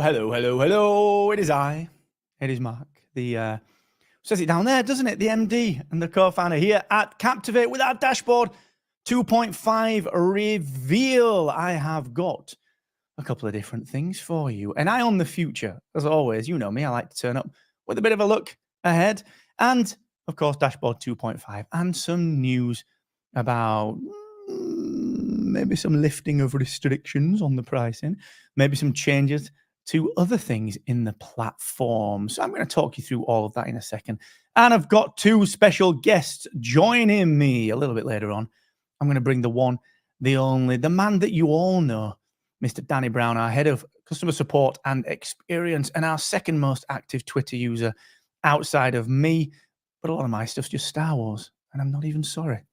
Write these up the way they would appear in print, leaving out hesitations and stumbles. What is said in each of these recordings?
Hello. It is I. It is Mark. The says it down there, doesn't it? The MD and the co-founder here at Captivate with our dashboard 2.5 reveal. I have got a couple of different things for you. An eye on the future. As always, you know me, I like to turn up with a bit of a look ahead. And, of course, dashboard 2.5 and some news about maybe some lifting of restrictions on the pricing, maybe some changes to other things in the platform. So I'm going to talk you through all of that in a second. And I've got two special guests joining me a little bit later on. I'm going to bring the one, the only, the man that you all know, Mr. Danny Brown, our head of customer support and experience, and our second most active Twitter user outside of me. But a lot of my stuff's just Star Wars, and I'm not even sorry.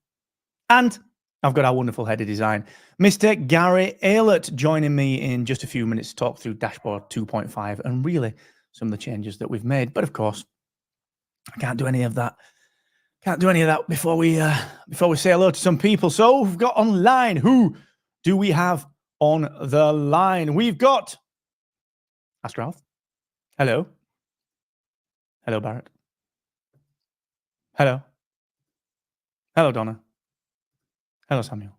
And I've got our wonderful head of design, Mr. Garry Aylott, joining me in just a few minutes to talk through dashboard 2.5 and really some of the changes that we've made. But of course, I can't do any of that. Before we say hello to some people. So we've got online. Who do we have on the line? We've got Asquith. Hello. Hello, Barrett. Hello. Hello, Donna. Hello, Samuel.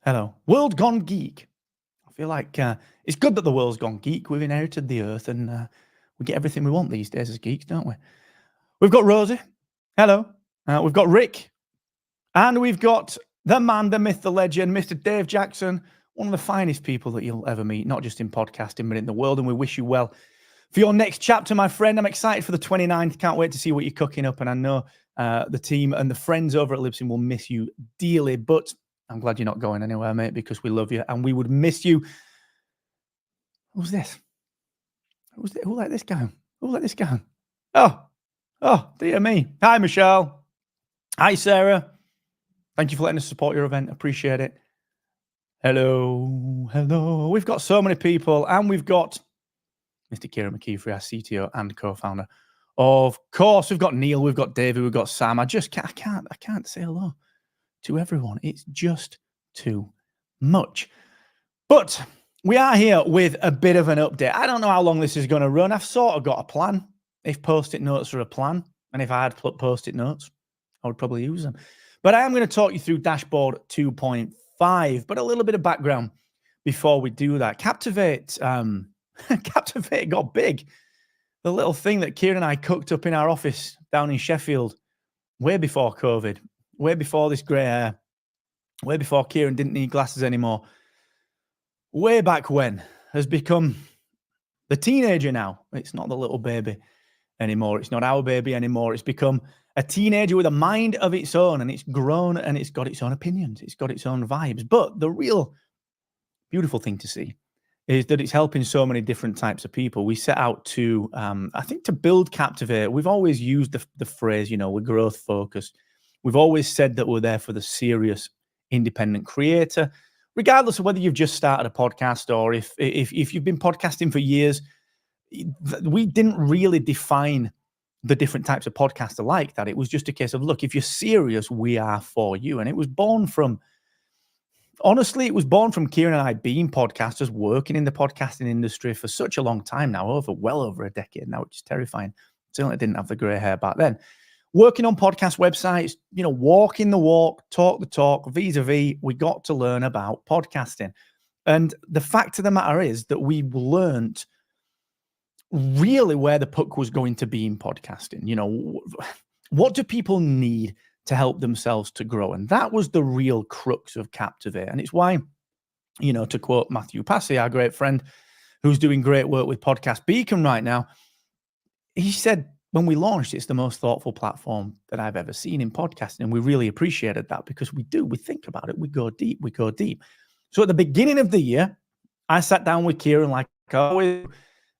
Hello. World Gone Geek. I feel like it's good that the world's gone geek. We've inherited the earth and we get everything we want these days as geeks, don't we? We've got Rosie. Hello. We've got Rick. And we've got the man, the myth, the legend, Mr. Dave Jackson, one of the finest people that you'll ever meet, not just in podcasting, but in the world. And we wish you well for your next chapter, my friend. I'm excited for the 29th. Can't wait to see what you're cooking up. And I know the team and the friends over at Libsyn will miss you dearly. But I'm glad you're not going anywhere, mate, because we love you and we would miss you. Who's this? Who let this go? Who let this go? Oh, dear me. Hi, Michelle. Hi, Sarah. Thank you for letting us support your event. Appreciate it. Hello. We've got so many people, and we've got Mr. Kieran McKeefrey, our CTO and co-founder. Of course, we've got Neil, we've got David, we've got Sam. I can't say hello to everyone. It's just too much. But we are here with a bit of an update. I don't know how long this is going to run. I've sort of got a plan. If Post-it notes are a plan, and if I had Post-it notes, I would probably use them. But I am going to talk you through dashboard 2.5, but a little bit of background before we do that. Captivate got big. The little thing that Kieran and I cooked up in our office down in Sheffield way before COVID, way before this grey hair, way before Kieran didn't need glasses anymore, way back when, has become the teenager now. It's not the little baby anymore. It's not our baby anymore. It's become a teenager with a mind of its own, and it's grown and it's got its own opinions. It's got its own vibes. But the real beautiful thing to see is that it's helping so many different types of people. We set out to, I think, to build Captivate. We've always used the phrase, we're growth focused. We've always said that we're there for the serious independent creator, regardless of whether you've just started a podcast or if you've been podcasting for years. We didn't really define the different types of podcaster like that. It was just a case of, look, if you're serious, we are for you. And it was born from, honestly, it was born from Kieran and I being podcasters, working in the podcasting industry for such a long time now, well over a decade now, which is terrifying. Certainly didn't have the grey hair back then. Working on podcast websites, walking the walk, talk the talk, vis-a-vis, we got to learn about podcasting. And the fact of the matter is that we learned really where the puck was going to be in podcasting. What do people need to help themselves to grow? And that was the real crux of Captivate. And it's why, to quote Matthew Passy, our great friend, who's doing great work with Podcast Beacon right now, he said, when we launched, it's the most thoughtful platform that I've ever seen in podcasting. And we really appreciated that because we think about it, we go deep. So at the beginning of the year, I sat down with Kieran like I always do,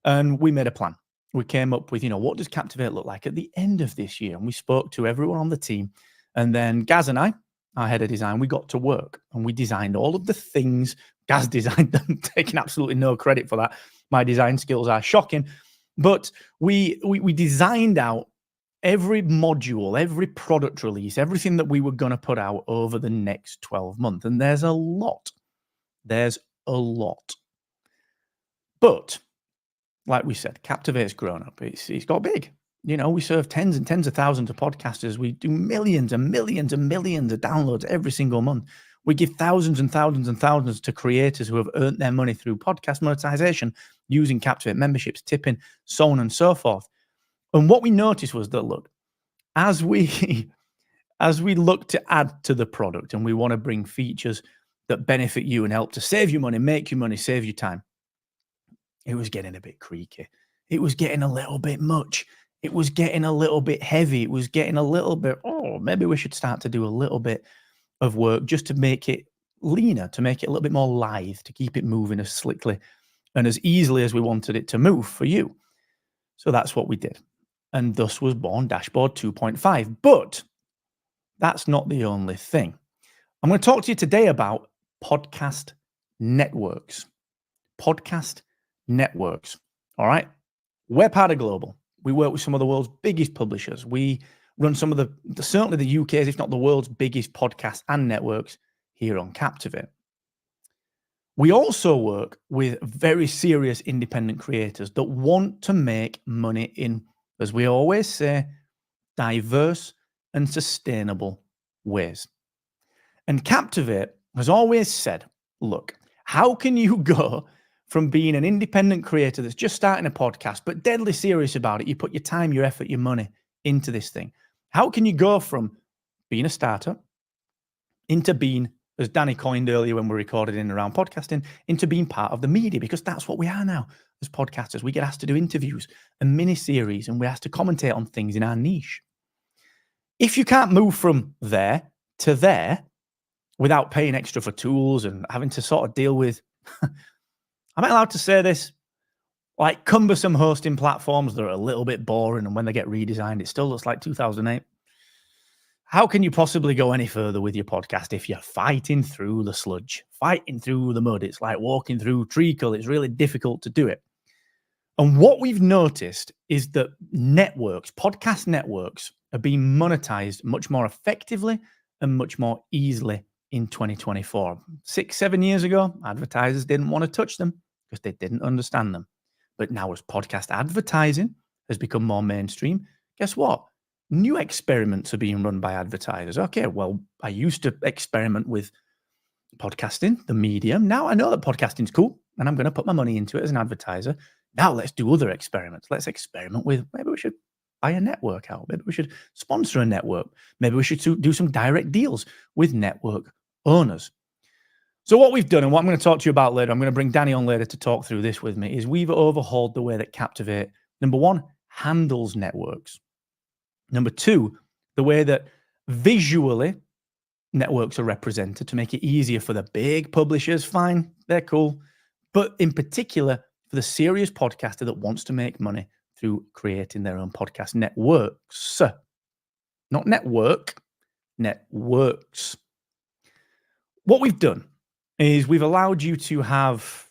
and we made a plan. We came up with, what does Captivate look like at the end of this year? And we spoke to everyone on the team. And then Gaz and I, our head of design, we got to work and we designed all of the things. Gaz designed them, taking absolutely no credit for that. My design skills are shocking. But we designed out every module, every product release, everything that we were going to put out over the next 12 months. And there's a lot. But like we said, Captivate's grown up. It's got big. You know, we serve tens and tens of thousands of podcasters. We do millions and millions and millions of downloads every single month. We give thousands and thousands and thousands to creators who have earned their money through podcast monetization using Captivate memberships, tipping, so on and so forth. And what we noticed was that, look, as we look to add to the product and we want to bring features that benefit you and help to save you money, make you money, save you time, it was getting a bit creaky. It was getting a little bit much. It was getting a little bit heavy. It was getting a little bit, maybe we should start to do a little bit of work just to make it leaner, to make it a little bit more lithe, to keep it moving as slickly and as easily as we wanted it to move for you. So that's what we did. And thus was born Dashboard 2.5. But that's not the only thing. I'm going to talk to you today about podcast networks. Podcast networks. All right. We're part of Global. We work with some of the world's biggest publishers. We run some of certainly the UK's, if not the world's biggest podcasts and networks here on Captivate. We also work with very serious independent creators that want to make money in, as we always say, diverse and sustainable ways. And Captivate has always said, look, how can you go from being an independent creator that's just starting a podcast, but deadly serious about it? You put your time, your effort, your money into this thing. How can you go from being a startup into being, as Danny coined earlier when we recorded in around podcasting, into being part of the media? Because that's what we are now as podcasters. We get asked to do interviews and mini-series, and we're asked to commentate on things in our niche. If you can't move from there to there without paying extra for tools and having to sort of deal with, am I allowed to say this? Like cumbersome hosting platforms that are a little bit boring, and when they get redesigned, it still looks like 2008. How can you possibly go any further with your podcast if you're fighting through the sludge, fighting through the mud? It's like walking through treacle. It's really difficult to do it. And what we've noticed is that networks, podcast networks, are being monetized much more effectively and much more easily in 2024. 6-7 years ago, advertisers didn't want to touch them because they didn't understand them. But now as podcast advertising has become more mainstream, guess what? New experiments are being run by advertisers. Okay, well, I used to experiment with podcasting, the medium. Now I know that podcasting's cool and I'm going to put my money into it as an advertiser. Now let's do other experiments. Let's experiment with, maybe we should buy a network out. Maybe we should sponsor a network. Maybe we should do some direct deals with network owners. So what we've done, and what I'm going to talk to you about later, I'm going to bring Danny on later to talk through this with me, is we've overhauled the way that Captivate, number one, handles networks. Number two, the way that visually networks are represented to make it easier for the big publishers. Fine, they're cool. But in particular, for the serious podcaster that wants to make money through creating their own podcast networks. Not network, networks. What we've done is we've allowed you to have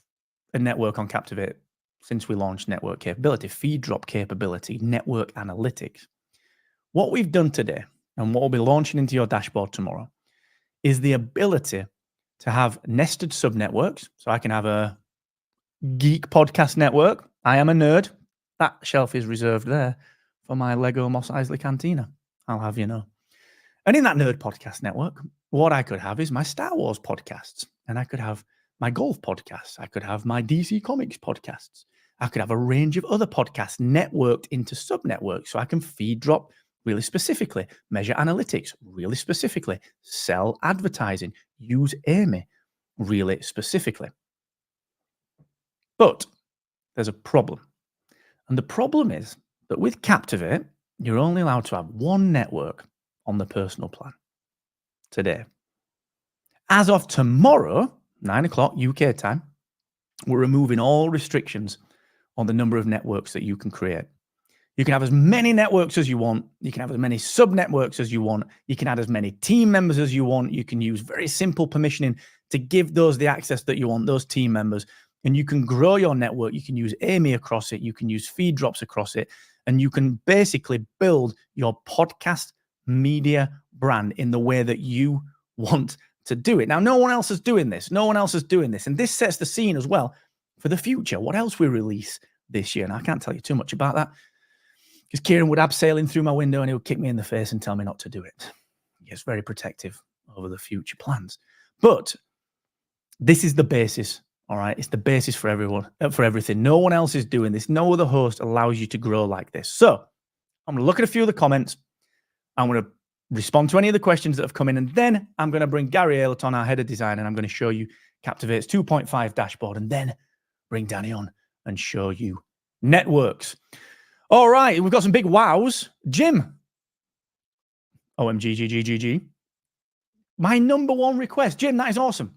a network on Captivate since we launched network capability, feed drop capability, network analytics. What we've done today, and what we'll be launching into your dashboard tomorrow, is the ability to have nested sub-networks. So I can have a geek podcast network. I am a nerd. That shelf is reserved there for my Lego Mos Eisley Cantina. I'll have you know. And in that nerd podcast network, what I could have is my Star Wars podcasts. And I could have my golf podcasts. I could have my DC Comics podcasts. I could have a range of other podcasts networked into sub-networks so I can feed drop really specifically, measure analytics really specifically, sell advertising, use Amy really specifically. But there's a problem. And the problem is that with Captivate, you're only allowed to have one network on the personal plan today. As of tomorrow, 9 o'clock UK time, we're removing all restrictions on the number of networks that you can create. You can have as many networks as you want. You can have as many sub-networks as you want. You can add as many team members as you want. You can use very simple permissioning to give those the access that you want, those team members. And you can grow your network. You can use Amy across it. You can use feed drops across it. And you can basically build your podcast media brand in the way that you want to do it. Now, no one else is doing this. No one else is doing this. And this sets the scene as well for the future. What else we release this year. And I can't tell you too much about that because Kieran would abseil in through my window and he would kick me in the face and tell me not to do it. He's very protective over the future plans. But this is the basis, all right? It's the basis for everyone, for everything. No one else is doing this. No other host allows you to grow like this. So I'm going to look at a few of the comments. I'm going to respond to any of the questions that have come in, and then I'm going to bring Garry Aylott on, our head of design, and I'm going to show you Captivate's 2.5 dashboard, and then bring Danny on and show you networks. All right, we've got some big wows. Jim. OMG. My number one request. Jim, that is awesome.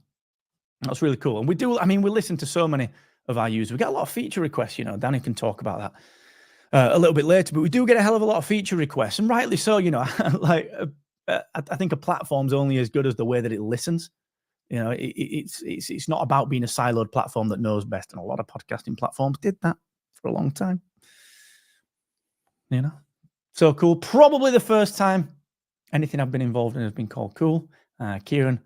That's really cool. And we do, I mean, we listen to so many of our users. We get a lot of feature requests, you know. Danny can talk about that a little bit later, but we do get a hell of a lot of feature requests, and rightly so, you know. Like, I think a platform's only as good as the way that it listens. You know, it's not about being a siloed platform that knows best, and a lot of podcasting platforms did that for a long time. You know, so cool. Probably the first time anything I've been involved in has been called cool. Kieran,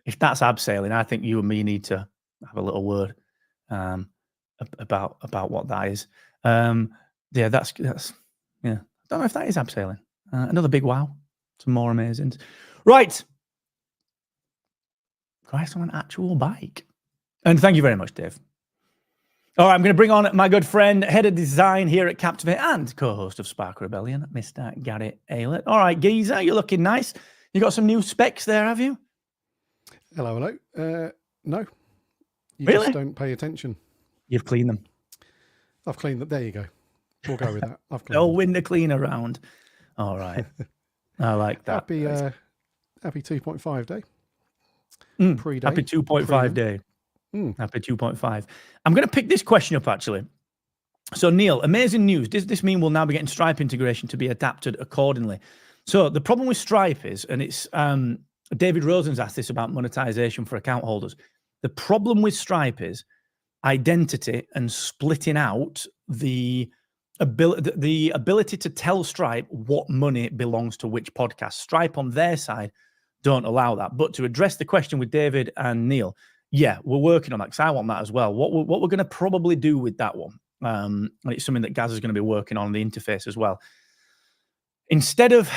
if that's abseiling, I think you and me need to have a little word about what that is. Yeah, that's yeah. I don't know if that is abseiling. Another big wow. Some more amazings. Right. Christ, on an actual bike. And thank you very much, Dave. All right, I'm going to bring on my good friend, head of design here at Captivate and co-host of Spark Rebellion, Mr. Garry Aylott. All right, geezer, you're looking nice. You got some new specs there, have you? Hello. No. You Really? just don't pay attention. You've cleaned them. I've cleaned them. There you go. We'll go with that. I've cleaned No them. window cleaner round. All right. I like that. Happy 2.5 day. Pre-day. Happy 2.5 day. Happy 2.5. I'm going to pick this question up, actually. So, Neil, amazing news. Does this mean we'll now be getting Stripe integration to be adapted accordingly? So, the problem with Stripe is, and it's David Rosen's asked this about monetization for account holders. The problem with Stripe is identity and splitting out the ability to tell Stripe what money belongs to which podcast. Stripe on their side don't allow that. But to address the question with David and Neil, yeah, we're working on that because I want that as well. What we're going to probably do with that one, and it's something that Gaz is going to be working on the interface as well. Instead of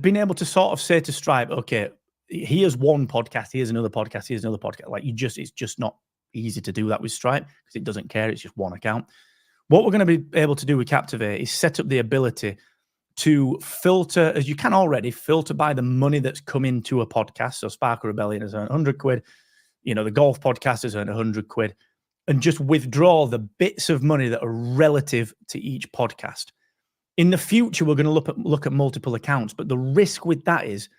being able to sort of say to Stripe, okay, here's one podcast, here's another podcast, here's another podcast. Like it's just not easy to do that with Stripe because it doesn't care. It's just one account. What we're going to be able to do with Captivate is set up the ability to filter, as you can already, filter by the money that's come into a podcast. So Spark Rebellion has earned 100 quid. You know, the golf podcast has earned 100 quid. And just withdraw the bits of money that are relative to each podcast. In the future, we're going to look at multiple accounts. But the risk with that is,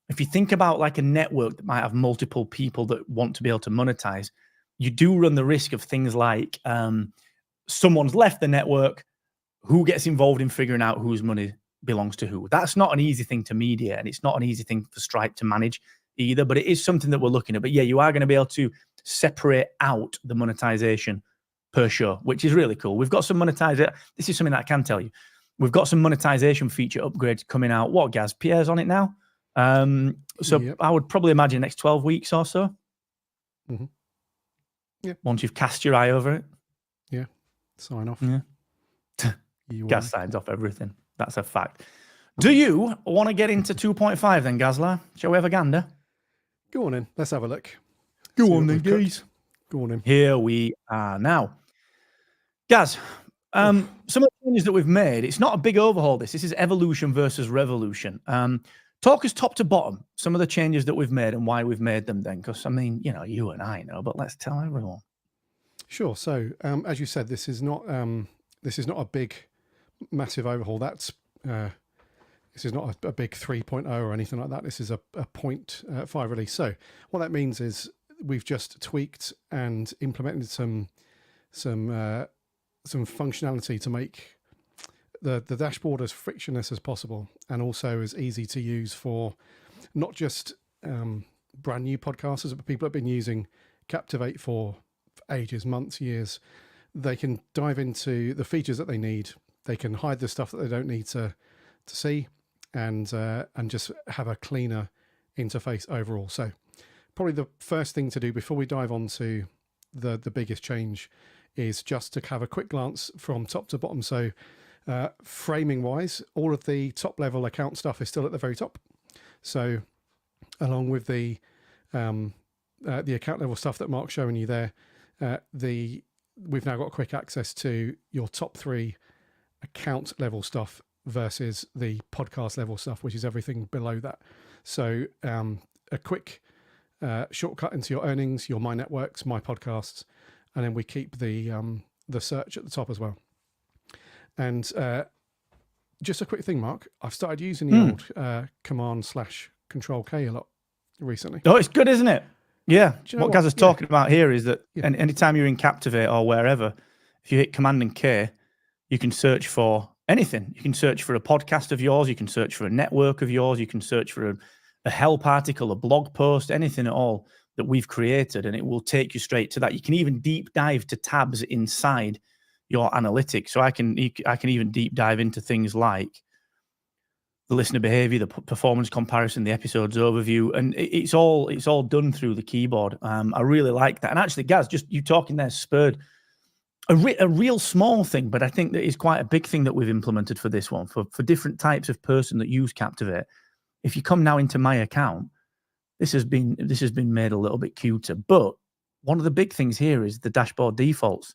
if you think about like a network that might have multiple people that want to be able to monetize, you do run the risk of things like someone's left the network, who gets involved in figuring out whose money belongs to who. That's not an easy thing to mediate, and it's not an easy thing for Stripe to manage either, but it is something that we're looking at. But yeah, you are going to be able to separate out the monetization per show, which is really cool. We've got some monetization. This is something that I can tell you. We've got some monetization feature upgrades coming out. What, Gaz? Pierre's on it now? So yep. I would probably imagine next 12 weeks or so. Mm-hmm. Yeah. Once you've cast your eye over it. Yeah. Sign off. Yeah. Gaz signs off everything. That's a fact. Do you want to get into 2.5 then, Gazla? Shall we have a gander? Go on in. Let's have a look. Go on then, guys. Go on in. Here we are now. Gaz, some of the changes that we've made, it's not a big overhaul. This is evolution versus revolution. Talk us top to bottom, some of the changes that we've made and why we've made them then. Because, I mean, you know, you and I know, but let's tell everyone. Sure. So, as you said, this is not a big, massive overhaul. This is not a big 3.0 or anything like that. This is a 0.5 release. So what that means is we've just tweaked and implemented some functionality to make the dashboard as frictionless as possible and also as easy to use for not just brand new podcasters, but people that have been using Captivate for ages, months, years. They can dive into the features that they need. They can hide the stuff that they don't need to see. And just have a cleaner interface overall. So probably the first thing to do before we dive on to the biggest change is just to have a quick glance from top to bottom. So framing wise, all of the top level account stuff is still at the very top. So along with the account level stuff that Mark's showing you there, we've now got quick access to your top 3 account level stuff versus the podcast level stuff, which is everything below that. So a quick shortcut into your earnings, your My Networks, My Podcasts, and then we keep the search at the top as well. And just a quick thing, Mark, I've started using the old Command/Control-K a lot recently. Oh, it's good, isn't it? Yeah. You know What Gaz is talking about here is that anytime you're in Captivate or wherever, if you hit Command and K, you can search for anything. You can search for a podcast of yours. You can search for a network of yours. You can search for a help article, a blog post, anything at all that we've created, and it will take you straight to that. You can even deep dive to tabs inside your analytics. So I can even deep dive into things like the listener behavior, the performance comparison, the episodes overview, and it's all done through the keyboard. I really like that. And actually, Gaz, just you talking there spurred a real small thing, but I think that is quite a big thing that we've implemented for this one, for different types of person that use Captivate. If you come now into my account, this has been made a little bit cuter. But one of the big things here is the dashboard defaults.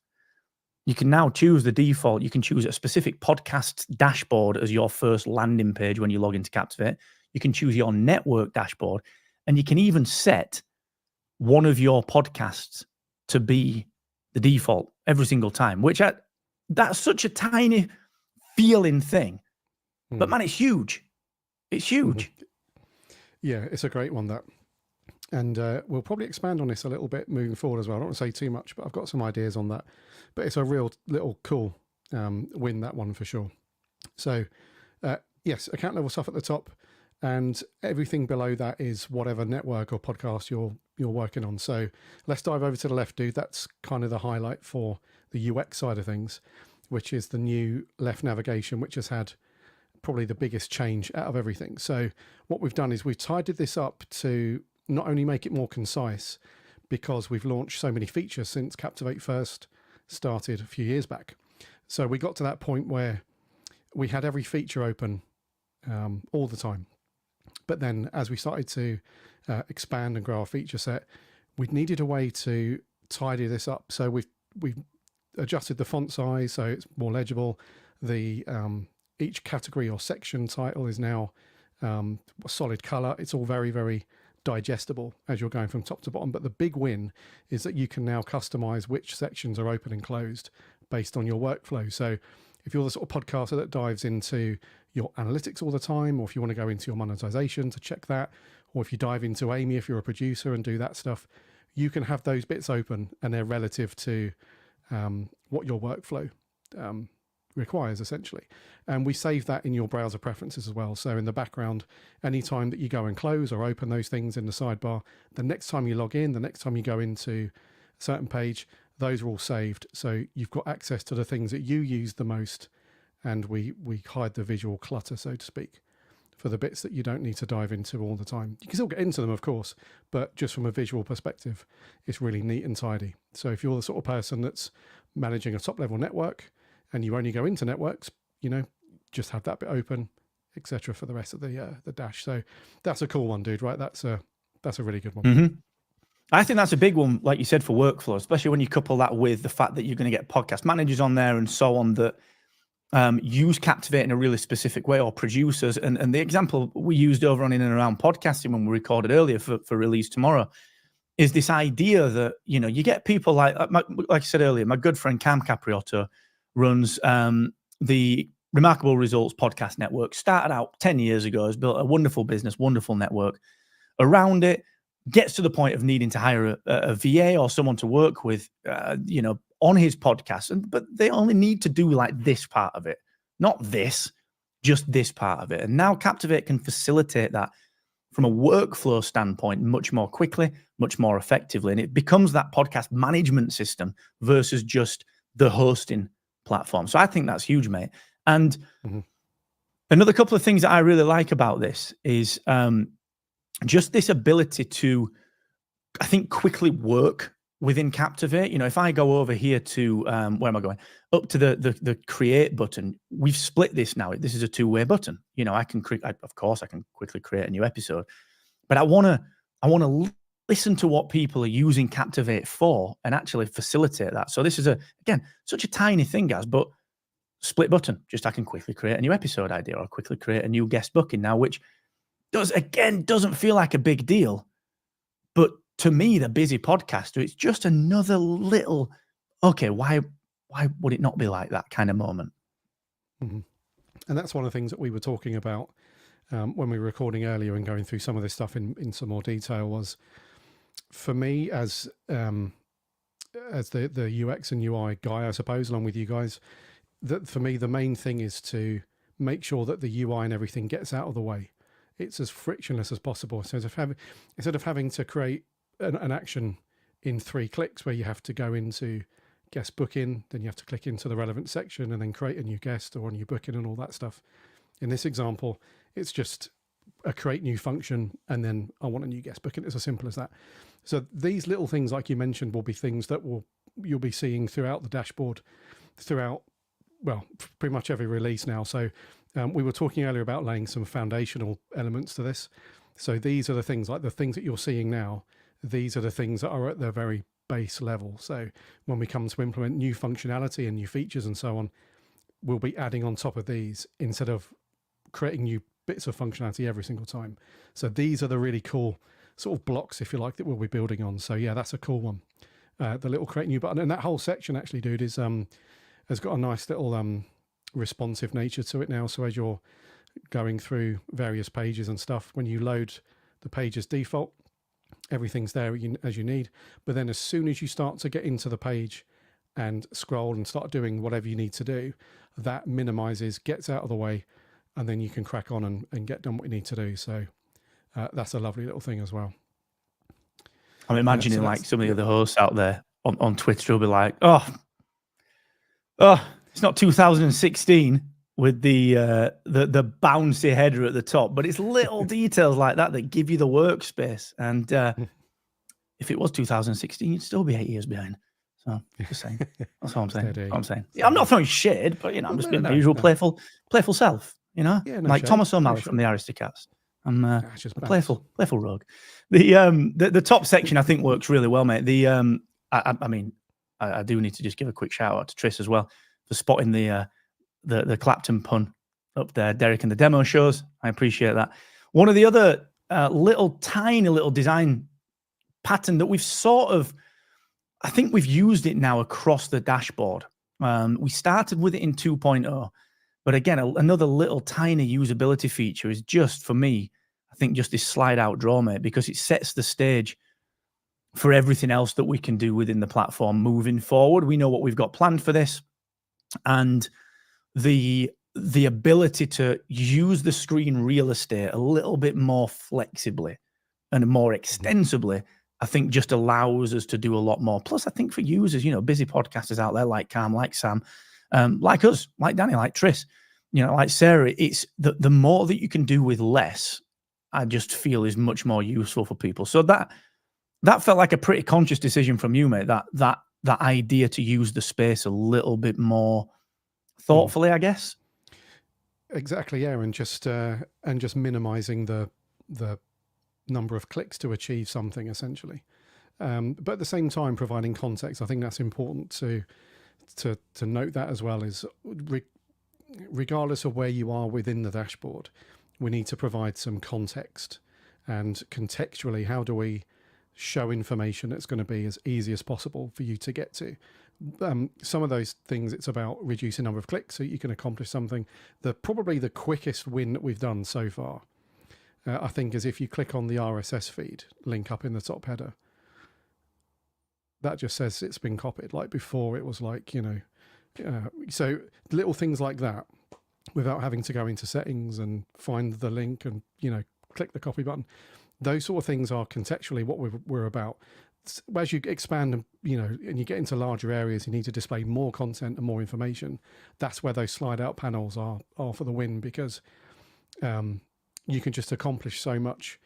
You can now choose the default. You can choose a specific podcast dashboard as your first landing page when you log into Captivate. You can choose your network dashboard, and you can even set one of your podcasts to be the default every single time, that's such a tiny feeling thing. But man, it's huge. It's huge. Yeah, it's a great one, that. And we'll probably expand on this a little bit moving forward as well. I don't want to say too much, but I've got some ideas on that. But it's a real little cool win, that one for sure. So yes, account level stuff at the top, and everything below that is whatever network or podcast you're working on. So let's dive over to the left, dude. That's kind of the highlight for the UX side of things, which is the new left navigation, which has had probably the biggest change out of everything. So what we've done is we've tidied this up to not only make it more concise, because we've launched so many features since Captivate first started a few years back. So we got to that point where we had every feature open all the time. But then as we started to expand and grow our feature set, we needed a way to tidy this up. So we've adjusted the font size so it's more legible. The each category or section title is now a solid color. It's all very, very digestible as you're going from top to bottom. But the big win is that you can now customize which sections are open and closed based on your workflow. So if you're the sort of podcaster that dives into your analytics all the time, or if you want to go into your monetization to check that, or if you dive into Amy, if you're a producer and do that stuff, you can have those bits open and they're relative to what your workflow requires, essentially. And we save that in your browser preferences as well. So in the background, anytime that you go and close or open those things in the sidebar, the next time you log in, the next time you go into a certain page, those are all saved. So you've got access to the things that you use the most, and we hide the visual clutter, so to speak, for the bits that you don't need to dive into all the time. You can still get into them, of course, but just from a visual perspective, it's really neat and tidy. So if you're the sort of person that's managing a top level network and you only go into networks, just have that bit open, etc. for the rest of the dash. So that's a cool one, dude, right? That's a really good one. Mm-hmm. I think that's a big one, like you said, for workflow, especially when you couple that with the fact that you're going to get podcast managers on there and so on that use Captivate in a really specific way, or producers. And the example we used over on In and Around podcasting when we recorded earlier for release tomorrow is this idea that, you get people like I said earlier, my good friend Cam Capriotto runs the Remarkable Results podcast network. Started out 10 years ago, has built a wonderful business, wonderful network around it, gets to the point of needing to hire a VA or someone to work with, on his podcast. But they only need to do like this part of it, not this, just this part of it. And now Captivate can facilitate that from a workflow standpoint much more quickly, much more effectively. And it becomes that podcast management system versus just the hosting platform. So I think that's huge, mate. And another couple of things that I really like about this is just this ability to, I think, quickly work within Captivate. If I go over here to, where am I going? Up to the create button, we've split this now. This is a two-way button. I can of course I can quickly create a new episode, but I want to listen to what people are using Captivate for and actually facilitate that. So this is again, such a tiny thing, guys, but split button. Just I can quickly create a new episode idea or quickly create a new guest booking now, which doesn't feel like a big deal. But to me, the busy podcaster, it's just another little, okay, why would it not be like that kind of moment? Mm-hmm. And that's one of the things that we were talking about when we were recording earlier and going through some of this stuff in some more detail was, for me as the UX and UI guy, I suppose, along with you guys, that for me, the main thing is to make sure that the UI and everything gets out of the way. It's as frictionless as possible. So instead of having to create an action in 3 clicks where you have to go into guest booking, then you have to click into the relevant section and then create a new guest or a new booking and all that stuff. In this example, it's just a create new function and then I want a new guest booking. It's as simple as that. So these little things, like you mentioned, will be things that you'll be seeing throughout the dashboard, throughout, well, pretty much every release now. So we were talking earlier about laying some foundational elements to this. So these are the things, like the things that you're seeing now, these are the things that are at the very base level. So when we come to implement new functionality and new features and so on, we'll be adding on top of these instead of creating new bits of functionality every single time. So these are the really cool sort of blocks, if you like, that we'll be building on. So yeah, that's a cool one. The little create new button, and that whole section actually, dude, is has got a nice little responsive nature to it now. So as you're going through various pages and stuff, when you load the page as default, everything's there as you need. But then as soon as you start to get into the page and scroll and start doing whatever you need to do, that minimizes, gets out of the way, and then you can crack on and get done what you need to do. So that's a lovely little thing as well. I'm imagining like some of the other hosts out there on Twitter will be like, oh, it's not 2016 with the bouncy header at the top, but it's little details like that that give you the workspace. And if it was 2016, you'd still be 8 years behind. So just saying. That's all I'm saying. Yeah, I'm not throwing shade, but I'm just being my usual playful self. Yeah, like shade. Thomas O'Malley from the Aristocats. I'm a playful rogue. The top section I think works really well, mate. I mean, I do need to just give a quick shout out to Tris as well for spotting the Clapton pun up there. Derek and the demo shows. I appreciate that. One of the other tiny little design pattern that we've sort of, I think we've used it now across the dashboard. We started with it in 2.0. But again, another little tiny usability feature is just, for me, I think just this slide out draw, mate, because it sets the stage for everything else that we can do within the platform moving forward. We know what we've got planned for this. And the ability to use the screen real estate a little bit more flexibly and more extensively, I think just allows us to do a lot more. Plus, I think for users, busy podcasters out there like Cam, like Sam, like us, like Danny, like Tris, like Sarah, it's the more that you can do with less, I just feel is much more useful for people. So that felt like a pretty conscious decision from you, mate, that idea to use the space a little bit more thoughtfully, I guess. Exactly, yeah, and just minimizing the number of clicks to achieve something, essentially. But at the same time, providing context. I think that's important to note that as well, is regardless of where you are within the dashboard, we need to provide some context. And contextually, how do we show information that's going to be as easy as possible for you to get to? Some of those things, it's about reducing number of clicks so you can accomplish something. Probably the quickest win that we've done so far, I think, is if you click on the RSS feed link up in the top header. That just says it's been copied. Like before, it was like, so little things like that, without having to go into settings and find the link and, click the copy button. Those sort of things are contextually what we're about. As you expand, and you get into larger areas, you need to display more content and more information. That's where those slide out panels are for the win, because you can just accomplish so much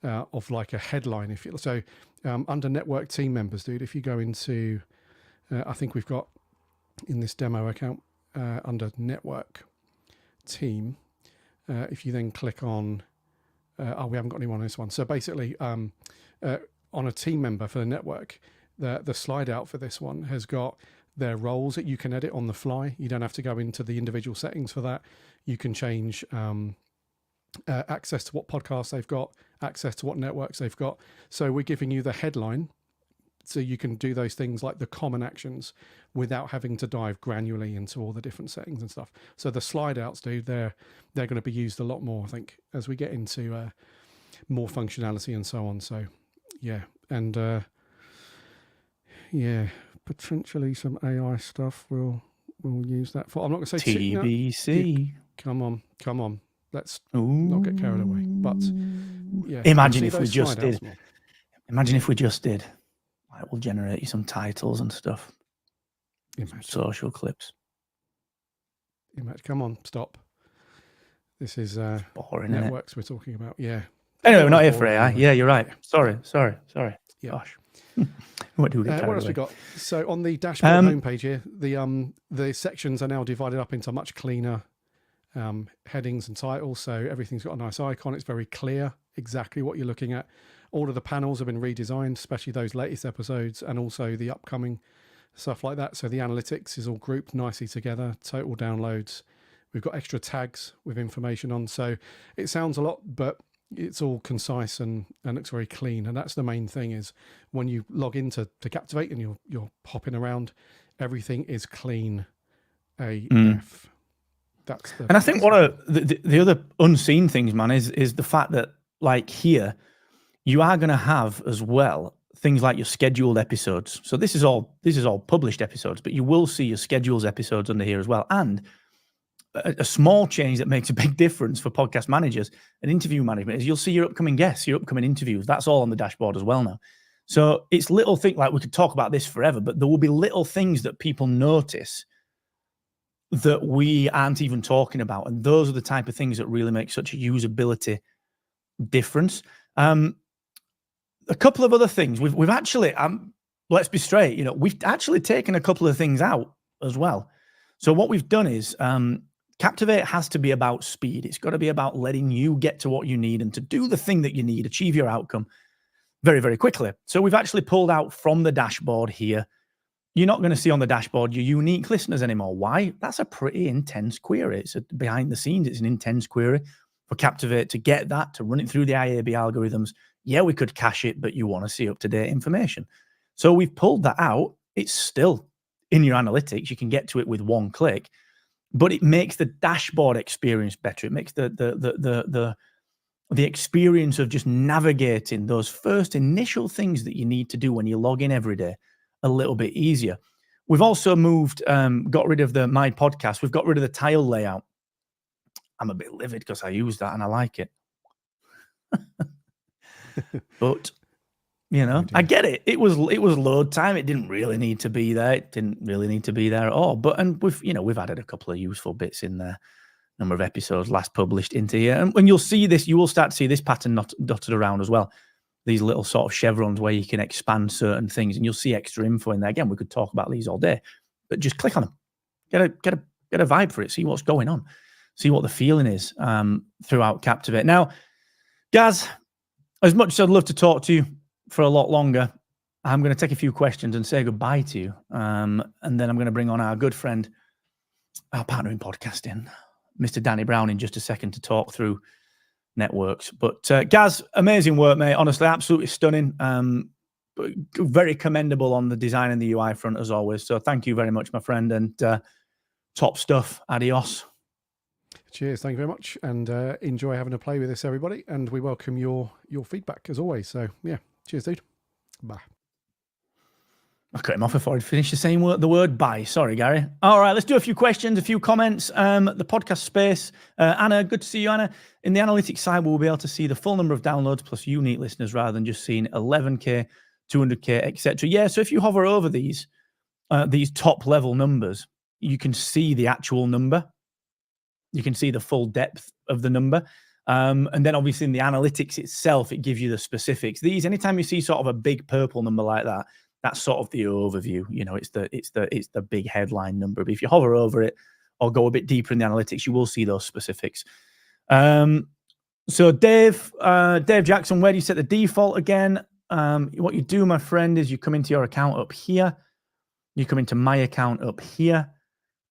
of like a headline. If you so under network team members, dude, if you go into, I think we've got in this demo account under network team. If you then click on, we haven't got anyone on this one. So basically, on a team member for the network, the slide out for this one has got their roles that you can edit on the fly. You don't have to go into the individual settings for that. You can change access to what podcasts they've got, access to what networks they've got. So we're giving you the headline, so you can do those things like the common actions without having to dive granularly into all the different settings and stuff. So the slide outs, dude, they're going to be used a lot more, I think, as we get into more functionality and so on. So yeah, and potentially some AI stuff we'll use that for. I'm not going to say TBC. Come on. Let's not get carried away. But yeah, imagine if we just did. Imagine if we just did. Like, we'll generate you some titles and stuff. Some social clips. Come on, stop. This is boring, networks we're talking about. Yeah. Anyway, we're not here for AI. Yeah, you're right. Sorry. Yeah. Gosh. What do we get? What else we got? So on the dashboard homepage here, the sections are now divided up into much cleaner headings and titles. So everything's got a nice icon. It's very clear exactly what you're looking at. All of the panels have been redesigned, especially those latest episodes and also the upcoming stuff like that. So the analytics is all grouped nicely together. Total downloads. We've got extra tags with information on. So it sounds a lot, but it's all concise and looks very clean. And that's the main thing, is when you log into Captivate and you're hopping around, everything is clean AF. And I think one of the other unseen things, man, is the fact that, like, here you are going to have as well things like your scheduled episodes. So this is all published episodes, but you will see your schedules episodes under here as well. And a small change that makes a big difference for podcast managers and interview management is you'll see your upcoming guests, your upcoming interviews. That's all on the dashboard as well now. So it's little things, like, we could talk about this forever, but there will be little things that people notice that we aren't even talking about. And those are the type of things that really make such a usability difference. A couple of other things. We've actually, let's be straight, we've actually taken a couple of things out as well. So what we've done is, Captivate has to be about speed. It's got to be about letting you get to what you need and to do the thing that you need, achieve your outcome very, very quickly. So we've actually pulled out from the dashboard here. You're not going to see on the dashboard your unique listeners anymore. Why? That's a pretty intense query. It's behind the scenes. It's an intense query for Captivate to get that, to run it through the IAB algorithms. Yeah, we could cache it, but you want to see up-to-date information. So we've pulled that out. It's still in your analytics. You can get to it with one click, but it makes the dashboard experience better. It makes the experience of just navigating those first initial things that you need to do when you log in every day a little bit easier. We've also moved, got rid of my podcast. We've got rid of the tile layout. I'm a bit livid because I use that and I like it. But I get it. It was load time. It didn't really need to be there. It didn't really need to be there at all. But we've added a couple of useful bits in there. Number of episodes last published into here, and when you'll see this, you will start to see this pattern dotted around as well. These little sort of chevrons where you can expand certain things, and you'll see extra info in there. Again, we could talk about these all day, but just click on them. Get a vibe for it. See what's going on. See what the feeling is throughout Captivate. Now, Gaz, as much as I'd love to talk to you for a lot longer, I'm going to take a few questions and say goodbye to you. And then I'm going to bring on our good friend, our partner in podcasting, Mr. Danny Brown, in just a second to talk through networks. But Gaz, amazing work, mate. Honestly, absolutely stunning. Very commendable on the design and the UI front as always. So thank you very much, my friend. And top stuff. Adios. Cheers. Thank you very much. And enjoy having a play with this, everybody. And we welcome your feedback as always. So yeah, cheers, dude. Bye. I cut him off before I'd finished saying the word bye. Sorry, Gary. All right, let's do a few questions, a few comments. The podcast space. Anna, good to see you, Anna. In the analytics side, we'll be able to see the full number of downloads plus unique listeners rather than just seeing 11K, 200K, etc. Yeah, so if you hover over these top level numbers, you can see the actual number. You can see the full depth of the number. And then obviously in the analytics itself, it gives you the specifics. These, anytime you see sort of a big purple number like that, that's sort of the overview. You know, it's the big headline number. But if you hover over it or go a bit deeper in the analytics, you will see those specifics. So Dave Jackson, where do you set the default again? What you do, my friend, is you come into your account up here. You come into my account up here,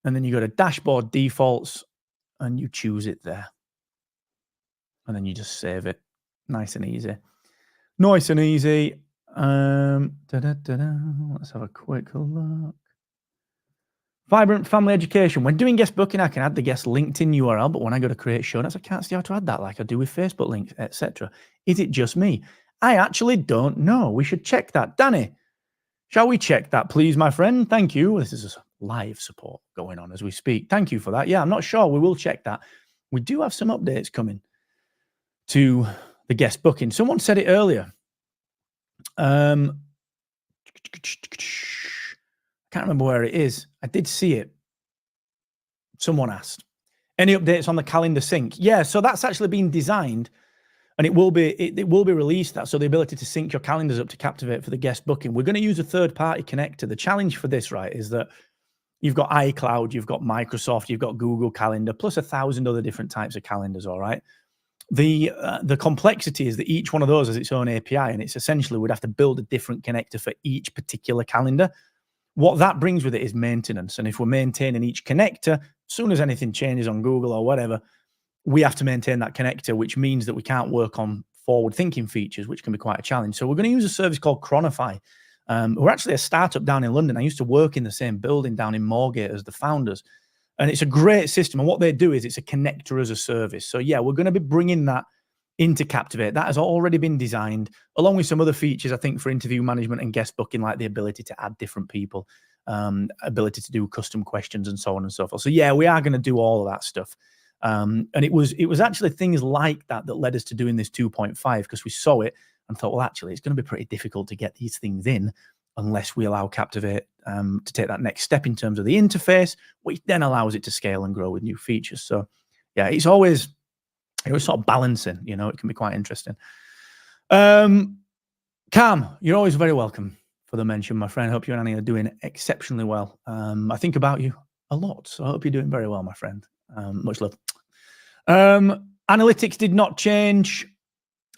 and then you go to dashboard defaults and you choose it there. And then you just save it. Nice and easy. Nice and easy. Let's have a quick look. Vibrant Family Education. When doing guest booking, I can add the guest LinkedIn URL, but when I go to create show notes, I can't see how to add that like I do with Facebook links, etc. Is it just me? I actually don't know. We should check that. Danny, shall we check that, please, my friend? Thank you. This is a live support going on as we speak. Thank you for that. Yeah, I'm not sure. We will check that. We do have some updates coming to the guest booking. Someone said it earlier. I can't remember where it is. I did see it. Someone asked, any updates on the calendar sync? Yeah, so that's actually been designed, and it will be released. That so the ability to sync your calendars up to Captivate for the guest booking. We're going to use a third-party connector. The challenge for this, right, is that you've got iCloud, you've got Microsoft, you've got Google Calendar, plus 1,000 other different types of calendars. All right. The complexity is that each one of those has its own API, and it's essentially we'd have to build a different connector for each particular calendar. What that brings with it is maintenance. And if we're maintaining each connector, as soon as anything changes on Google or whatever, we have to maintain that connector, which means that we can't work on forward-thinking features, which can be quite a challenge. So we're going to use a service called Chronify. We're actually a startup down in London. I used to work in the same building down in Moorgate as the founders. And it's a great system. And what they do is it's a connector as a service. So yeah, we're going to be bringing that into Captivate. That has already been designed, along with some other features, I think, for interview management and guest booking, like the ability to add different people, ability to do custom questions and so on and so forth. So yeah, we are going to do all of that stuff. And it was actually things like that led us to doing this 2.5, because we saw it and thought, well, actually, it's going to be pretty difficult to get these things in unless we allow Captivate to take that next step in terms of the interface, which then allows it to scale and grow with new features. So yeah, it's always sort of balancing, you know, it can be quite interesting. Cam, you're always very welcome for the mention, my friend. I hope you and Annie are doing exceptionally well. I think about you a lot, so I hope you're doing very well, my friend. Much love. Analytics did not change.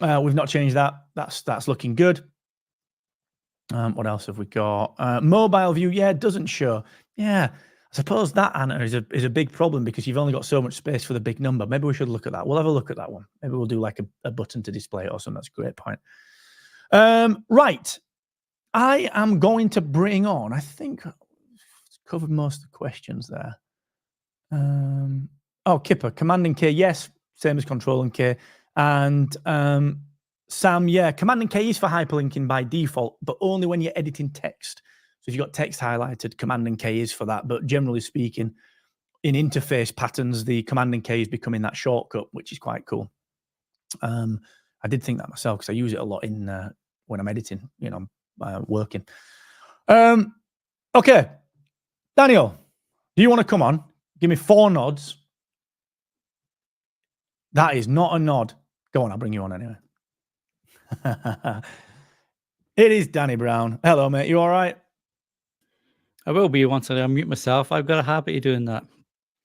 We've not changed that. That's looking good. What else have we got? Mobile view, yeah, it doesn't show. Yeah, I suppose that, Anna, is a big problem because you've only got so much space for the big number. Maybe we should look at that. We'll have a look at that one. Maybe we'll do like a button to display it or something. That's a great point. Right. I am going to bring on, I think I've covered most of the questions there. Oh, Kipper, Command and K, yes, same as Control and K. And Sam, yeah, Command and K is for hyperlinking by default, but only when you're editing text. So if you've got text highlighted, Command and K is for that. But generally speaking, in interface patterns, the Command and K is becoming that shortcut, which is quite cool. I did think that myself because I use it a lot in when I'm editing, you know, working. Okay, Daniel, do you want to come on? Give me 4 nods. That is not a nod. Go on, I'll bring you on anyway. It is Danny Brown. Hello, mate. You all right? I will be once I unmute myself. I've got a habit of doing that.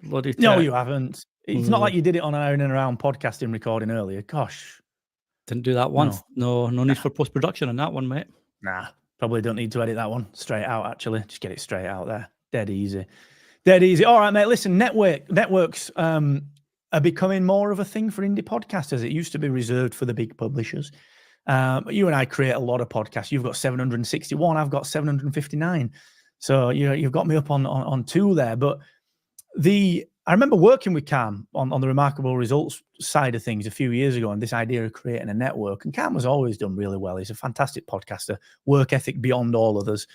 Bloody no, you haven't. It's not like you did it on an Iron and Around podcasting recording earlier. Gosh. Didn't do that once. No need for post-production on that one, mate. Nah, probably don't need to edit that one. Straight out, actually. Just get it straight out there. Dead easy. Dead easy. All right, mate. Listen, networks are becoming more of a thing for indie podcasters. It used to be reserved for the big publishers. You and I create a lot of podcasts. You've got 761. I've got 759. So you've got me up on 2 there. But I remember working with Cam on the Remarkable Results side of things a few years ago, and this idea of creating a network. And Cam has always done really well. He's a fantastic podcaster, work ethic beyond all others,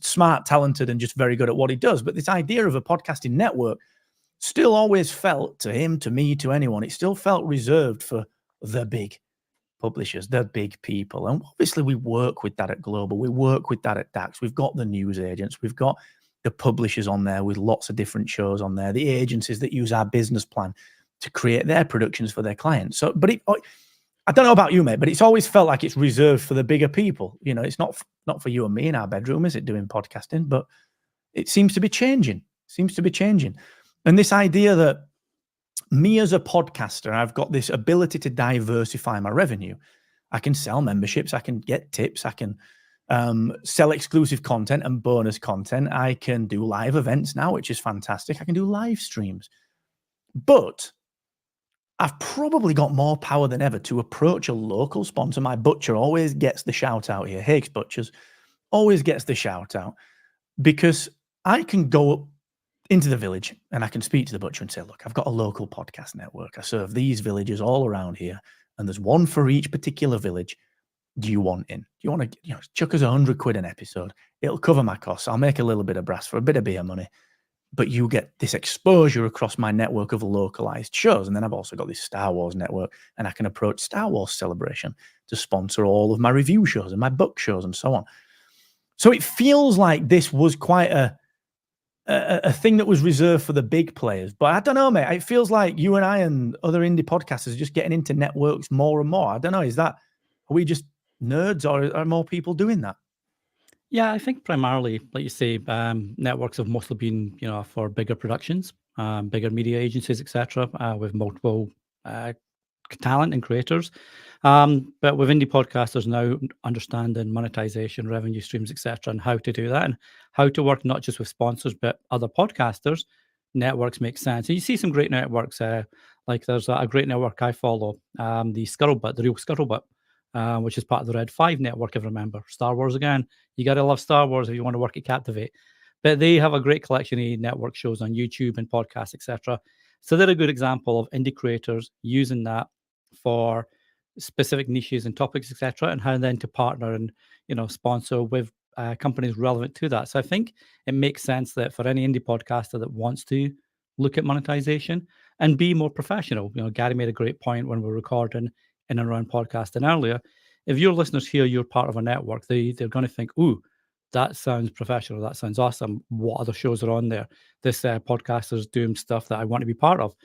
smart, talented, and just very good at what he does. But this idea of a podcasting network still always felt, to him, to me, to anyone, it still felt reserved for the big publishers, the big people. And obviously we work with that at Global. We work with that at DAX. We've got the news agents. We've got the publishers on there with lots of different shows on there, the agencies that use our business plan to create their productions for their clients. So, but I don't know about you, mate, but it's always felt like it's reserved for the bigger people. You know, it's not for you and me in our bedroom, is it, doing podcasting? But it seems to be changing. And this idea that me as a podcaster, I've got this ability to diversify my revenue. I can sell memberships, I can get tips, I can sell exclusive content and bonus content. I can do live events now, which is fantastic. I can do live streams. But I've probably got more power than ever to approach a local sponsor. My butcher always gets the shout out here. Hakes Butchers always gets the shout out, because I can go into the village and I can speak to the butcher and say, look, I've got a local podcast network. I serve these villages all around here, and there's one for each particular village. Do you want in? Do you want to, chuck us £100 an episode? It'll cover my costs. I'll make a little bit of brass for a bit of beer money, but you get this exposure across my network of localized shows. And then I've also got this Star Wars network, and I can approach Star Wars Celebration to sponsor all of my review shows and my book shows and so on. So it feels like this was quite a thing that was reserved for the big players. But I don't know, mate. It feels like you and I and other indie podcasters are just getting into networks more and more. I don't know. Are we just nerds, or are more people doing that? Yeah, I think primarily, like you say, networks have mostly been, for bigger productions, bigger media agencies, etc., with multiple talent and creators. But with indie podcasters now understanding monetization, revenue streams, etc., and how to do that, and how to work not just with sponsors but other podcasters, networks make sense. And you see some great networks. Like there's a great network I follow, the Scuttlebutt, the Real Scuttlebutt, which is part of the Red 5 network. If I remember, Star Wars again. You got to love Star Wars if you want to work at Captivate. But they have a great collection of network shows on YouTube and podcasts, etc. So they're a good example of indie creators using that for specific niches and topics, etc., and how then to partner and sponsor with companies relevant to that. So I think it makes sense that for any indie podcaster that wants to look at monetization and be more professional. Garry made a great point when we were recording in and around podcasting earlier. If your listeners hear you're part of a network, they're going to think, "Ooh, that sounds professional. That sounds awesome. What other shows are on there? This podcaster's doing stuff that I want to be part of."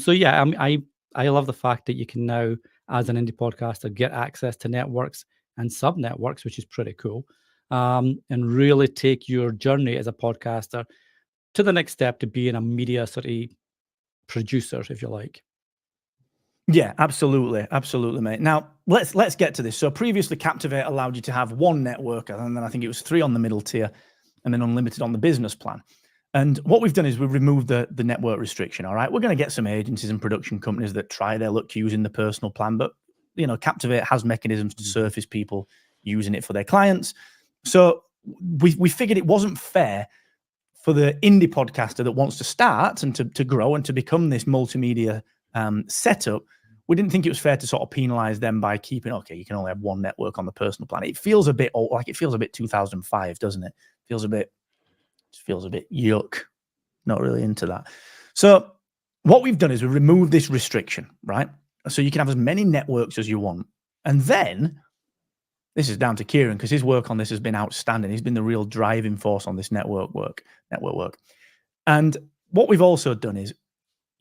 So yeah, I love the fact that you can now, as an indie podcaster, get access to networks and sub networks, which is pretty cool, and really take your journey as a podcaster to the next step to being a media sort of producer, if you like. Yeah, absolutely, mate. Now let's get to this. So previously, Captivate allowed you to have one network, and then I think it was 3 on the middle tier, and then unlimited on the business plan. And what we've done is we've removed the network restriction. All right, we're going to get some agencies and production companies that try their luck using the personal plan, but Captivate has mechanisms to surface people using it for their clients. So we figured it wasn't fair for the indie podcaster that wants to start and to grow and to become this multimedia setup. We didn't think it was fair to sort of penalize them by keeping, you can only have one network on the personal plan. It feels a bit old, it feels a bit 2005, doesn't it? Feels a bit yuck. Not really into that. So what we've done is we removed this restriction, right? So you can have as many networks as you want. And then this is down to Kieran, because his work on this has been outstanding. He's been the real driving force on this network work. And what we've also done is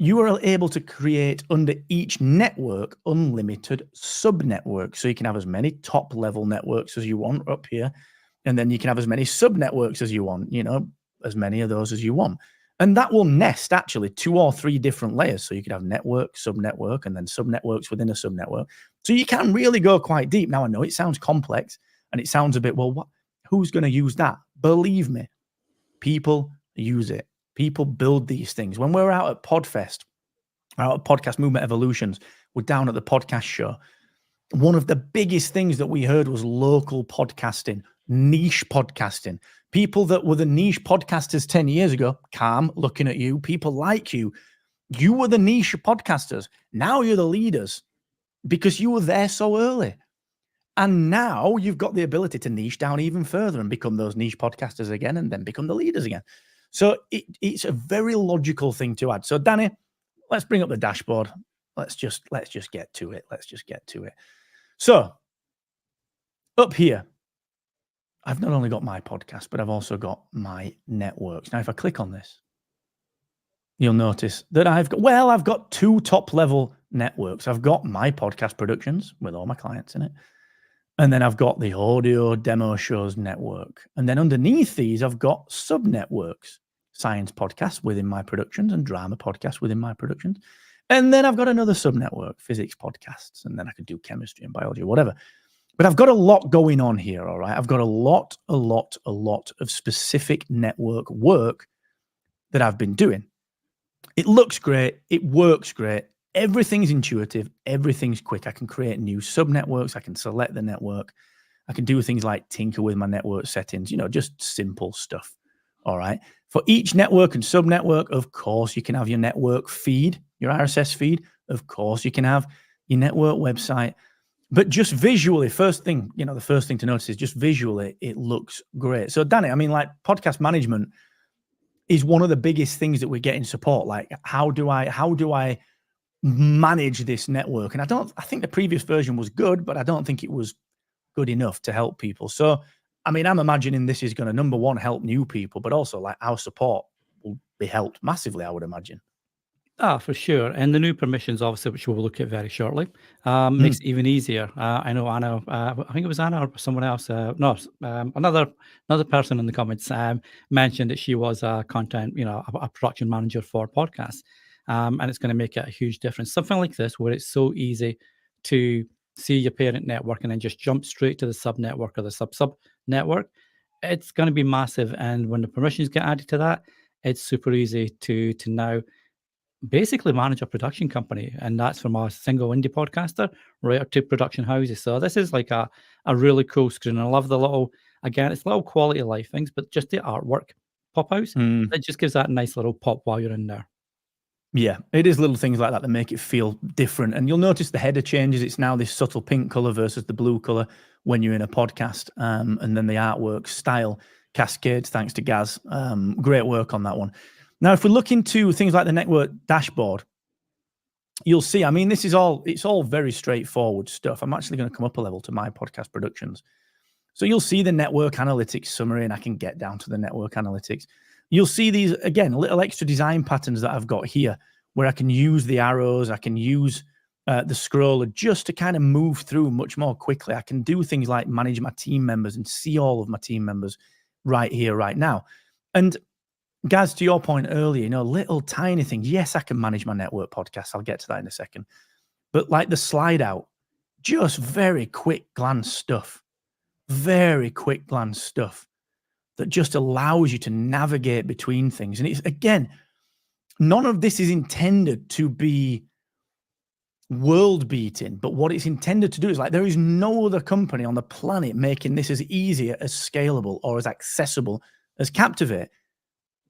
you are able to create under each network unlimited sub-networks. So you can have as many top-level networks as you want up here, and then you can have as many sub-networks as you want, as many of those as you want. And that will nest actually 2 or 3 different layers. So you could have network, sub-network, and then sub-networks within a sub-network. So you can really go quite deep. Now, I know it sounds complex, and it sounds a bit, who's going to use that? Believe me, people use it. People build these things. When we're out at Podfest, out at Podcast Movement Evolutions, we're down at the podcast show. One of the biggest things that we heard was local podcasting, niche podcasting. People that were the niche podcasters 10 years ago, Calm, looking at you, people like you were the niche podcasters. Now you're the leaders because you were there so early. And now you've got the ability to niche down even further and become those niche podcasters again, and then become the leaders again. So it's a very logical thing to add. So Danny, let's bring up the dashboard. Let's just get to it. So up here, I've not only got my podcast, but I've also got my networks. Now, if I click on this, you'll notice that I've got 2 top-level networks. I've got my podcast productions with all my clients in it, and then I've got the audio demo shows network. And then underneath these, I've got sub-networks, science podcasts within my productions and drama podcasts within my productions. And then I've got another sub-network, physics podcasts, and then I could do chemistry and biology or whatever. But I've got a lot going on here, all right? I've got a lot of specific network work that I've been doing. It looks great. It works great. Everything's intuitive. Everything's quick. I can create new sub-networks. I can select the network. I can do things like tinker with my network settings, just simple stuff, all right? For each network and sub-network, of course, you can have your network feed, your RSS feed. Of course, you can have your network website. But just visually, the first thing to notice is just visually, it looks great. So, Danny, podcast management is one of the biggest things that we get in support. Like, how do I manage this network? And I think the previous version was good, but I don't think it was good enough to help people. So, I'm imagining this is going to, number one, help new people, but also like our support will be helped massively, I would imagine. For sure. And the new permissions, obviously, which we'll look at very shortly, makes it even easier. I know Anna, I think it was Anna or someone else, another person in the comments mentioned that she was a content, a production manager for podcasts. And it's going to make it a huge difference. Something like this, where it's so easy to see your parent network and then just jump straight to the sub network or the sub network, it's going to be massive. And when the permissions get added to that, it's super easy to now basically manage a production company, and that's from a single indie podcaster right up to production houses. So this is like a really cool screen. I love the it's little quality of life things, but just the artwork pop outs, it just gives that nice little pop while you're in there. Yeah, it is little things like that that make it feel different. And you'll notice the header changes. It's now this subtle pink color versus the blue color when you're in a podcast. And then the artwork style cascades thanks to Gaz. Great work on that one. Now, if we look into things like the network dashboard, you'll see, it's all very straightforward stuff. I'm actually going to come up a level to my podcast productions. So you'll see the network analytics summary, and I can get down to the network analytics. You'll see these, again, little extra design patterns that I've got here where I can use the arrows, I can use the scroller just to kind of move through much more quickly. I can do things like manage my team members and see all of my team members right here, right now. And Gaz, to your point earlier, little tiny things. Yes, I can manage my network podcast. I'll get to that in a second. But like the slide out, just very quick glance stuff. Very quick glance stuff that just allows you to navigate between things. And it's, again, none of this is intended to be world beating, but what it's intended to do is there is no other company on the planet making this as easy, as scalable, or as accessible as Captivate.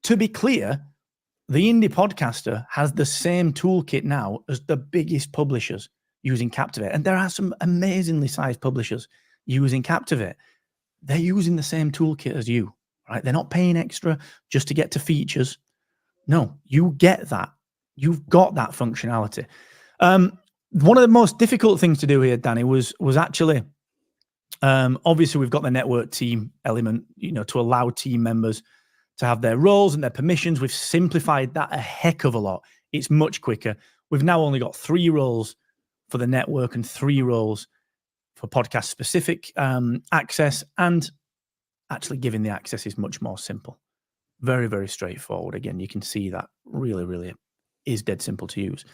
To be clear, the indie podcaster has the same toolkit now as the biggest publishers using Captivate. And there are some amazingly sized publishers using Captivate. They're using the same toolkit as you, right? They're not paying extra just to get to features. No, you get that. You've got that functionality. One of the most difficult things to do here, Danny, was actually, obviously we've got the network team element, to allow team members to have their roles and their permissions. We've simplified that a heck of a lot. It's much quicker. We've now only got 3 roles for the network and 3 roles for podcast specific access, and actually giving the access is much more simple. Very, very straightforward. Again, you can see that really, really is dead simple to use.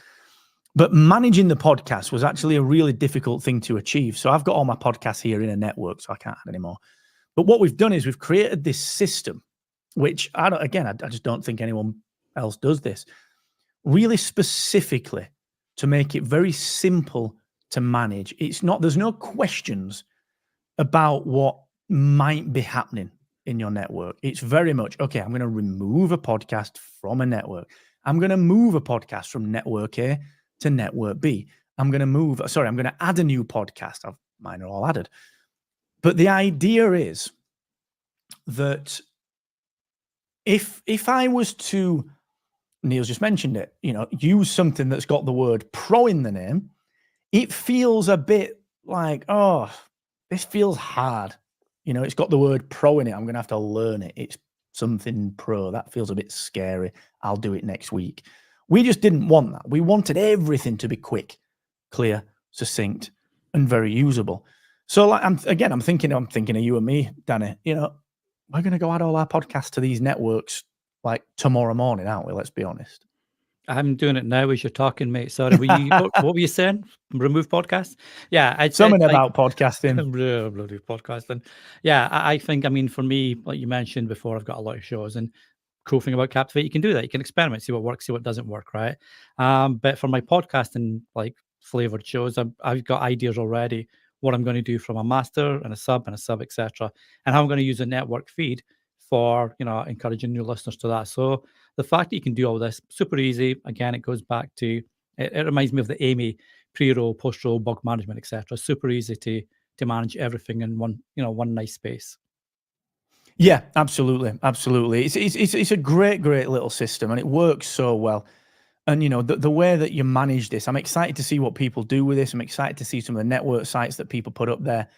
But managing the podcast was actually a really difficult thing to achieve. So I've got all my podcasts here in a network, so I can't add any more. But what we've done is we've created this system, which I just don't think anyone else does this, really specifically to make it very simple to manage. There's no questions about what might be happening in your network. It's very much, okay, I'm going to remove a podcast from a network. I'm going to move a podcast from network A to network B. I'm going to add a new podcast. Mine are all added. But the idea is that if I was to, Neil's just mentioned it, use something that's got the word pro in the name, it feels a bit like, this feels hard. It's got the word pro in it. I'm going to have to learn it. It's something pro. That feels a bit scary. I'll do it next week. We just didn't want that. We wanted everything to be quick, clear, succinct, and very usable. So like, I'm thinking of you and me, Danny. You know, we're going to go add all our podcasts to these networks like tomorrow morning, aren't we? Let's be honest. I'm doing it now as you're talking, mate. Sorry, what were you saying? Remove podcasts? Yeah, I'd say Something about podcasting. bloody podcasting. Yeah, I think, I mean, for me, like you mentioned before, I've got a lot of shows, and cool thing about Captivate, you can do that. You can experiment, see what works, see what doesn't work, right? But for my podcasting, like flavored shows, I've got ideas already. What I'm going to do from a master and a sub, etc., and how I'm going to use a network feed for, you know, encouraging new listeners to that. So the fact that you can do all this super easy, again, it goes back to it reminds me of the Amy pre-roll, post-roll, bug management, etc. Super easy to manage everything in one nice space. Yeah, absolutely. It's a great little system, and it works so well. And you know, the way that you manage this, I'm excited to see what people do with this. I'm excited to see some of the network sites that people put up there,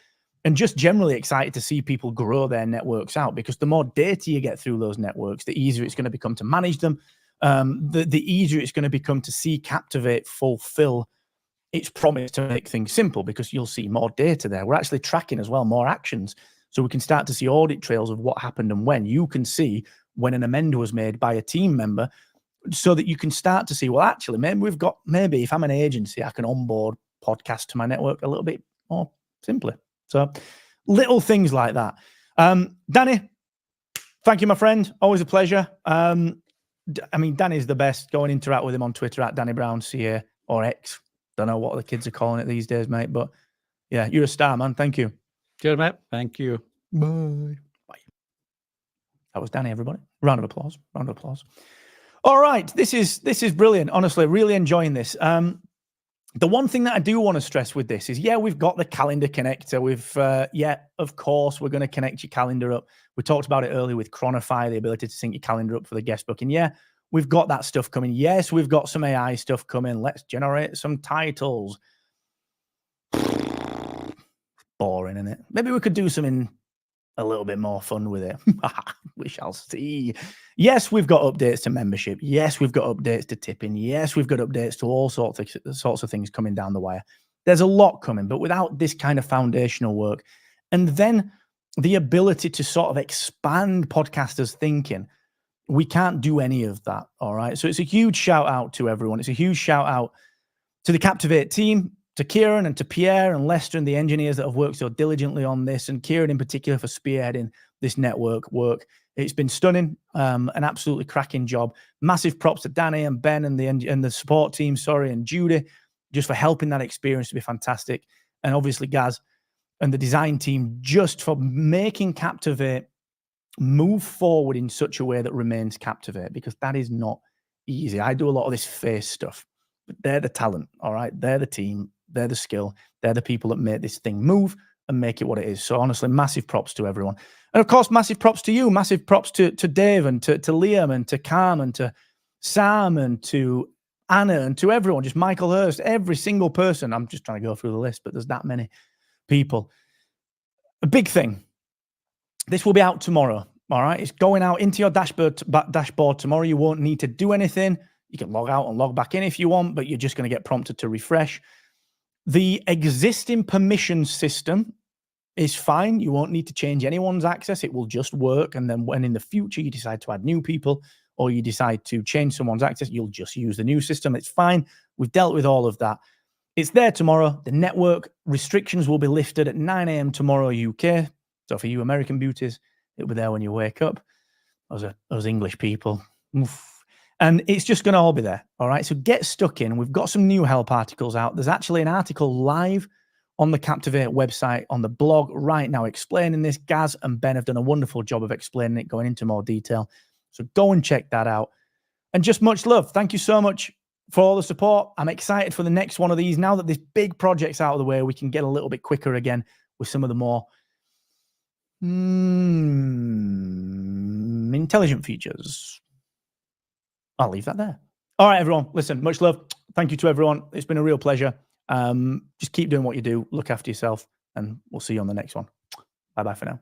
and just generally excited to see people grow their networks out, because the more data you get through those networks, the easier it's going to become to manage them. The easier it's going to become to see Captivate fulfill its promise to make things simple, because you'll see more data there. We're actually tracking as well more actions. So we can start to see audit trails of what happened and when. You can see when an amend was made by a team member, so that you can start to see, well, actually, maybe if I'm an agency, I can onboard podcasts to my network a little bit more simply. So little things like that. Danny, thank you, my friend. Always a pleasure. I mean, Danny's the best. Go and interact with him on Twitter at Danny Brown CA or X. Don't know what the kids are calling it these days, mate. But yeah, you're a star, man. Thank you. Cheers, mate. Thank you. Bye. That was Danny, everybody. Round of applause. All right. This is brilliant. Honestly, really enjoying this. The one thing that I do want to stress with this is, yeah, we've got the calendar connector. Of course, we're going to connect your calendar up. We talked about it earlier with Chronify, the ability to sync your calendar up for the guest booking. Yeah, we've got that stuff coming. Yes, we've got some AI stuff coming. Let's generate some titles. Boring, isn't it? Maybe we could do something a little bit more fun with it. We shall see. Yes, we've got updates to membership. Yes, we've got updates to tipping. Yes, we've got updates to all sorts of things coming down the wire. There's a lot coming, but without this kind of foundational work, and then the ability to sort of expand podcasters' thinking, we can't do any of that. All right. So it's a huge shout out to everyone. It's a huge shout out to the Captivate team, to Kieran and to Pierre and Lester and the engineers that have worked so diligently on this, and Kieran in particular for spearheading this network work. It's been stunning, an absolutely cracking job. Massive props to Danny and Ben and the support team, and Judy, just for helping that experience to be fantastic. And obviously Gaz and the design team, just for making Captivate move forward in such a way that remains Captivate, because that is not easy. I do a lot of this face stuff, but they're the talent, all right? They're the team. They're the skill. They're the people that make this thing move and make it what it is. So honestly, massive props to everyone. And of course, massive props to you. Massive props to Dave and to Liam and to Cam and to Sam and to Anna and to everyone, just Michael Hurst, every single person. I'm just trying to go through the list, but there's that many people. A big thing. This will be out tomorrow. All right. It's going out into your dashboard tomorrow. You won't need to do anything. You can log out and log back in if you want, but you're just going to get prompted to refresh. The existing permission system is fine. You won't need to change anyone's access. It will just work. And then when in the future you decide to add new people or you decide to change someone's access, you'll just use the new system. It's fine. We've dealt with all of that. It's there tomorrow. The network restrictions will be lifted at 9 a.m. tomorrow, UK. So for you American beauties, it'll be there when you wake up. Those English people. Oof. And it's just going to all be there. All right. So get stuck in. We've got some new help articles out. There's actually an article live on the Captivate website on the blog right now explaining this. Gaz and Ben have done a wonderful job of explaining it, going into more detail. So go and check that out. And just much love. Thank you so much for all the support. I'm excited for the next one of these. Now that this big project's out of the way, we can get a little bit quicker again with some of the more intelligent features. I'll leave that there. All right, everyone. Listen, much love. Thank you to everyone. It's been a real pleasure. Just keep doing what you do. Look after yourself, and we'll see you on the next one. Bye-bye for now.